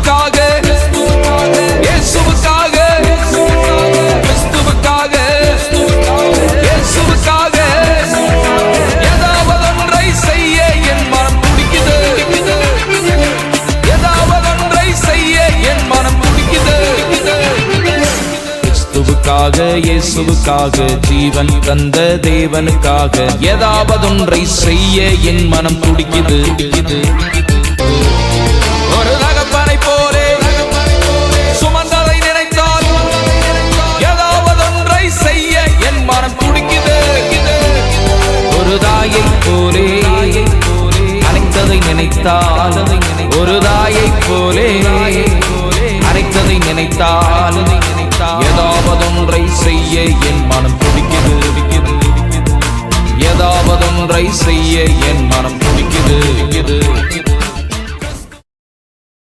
கிறிஸ்துவுக்காக இயேசுவுக்காக கிறிஸ்துவுக்காக இயேசுவுக்காக ஏதாவதொன்றை செய்ய என் மனம் துடிக்குது. ஏதாவதொன்றை செய்ய என் மனம் துடிக்குது. கிறிஸ்துவுக்காக இயேசுவுக்காக ஜீவன் தந்த தேவனுக்காக ஏதாவதொன்றை செய்ய என் மனம் துடிக்குது. ஒரு தகப்பனை போலே சுமந்ததை நினைத்தால் ஏதாவதொன்றை செய்ய என் மனம் துடிக்குது. ஒரு தாயை போலே அனைத்ததை நினைத்தால் ஒரு தாயை போலே அனைத்ததை நினைத்தால் ஏதாவதொன்றை செய்ய என் மனம் துடிக்குது. ஏதாவதொன்றை செய்ய என் மனம் துடிக்குது.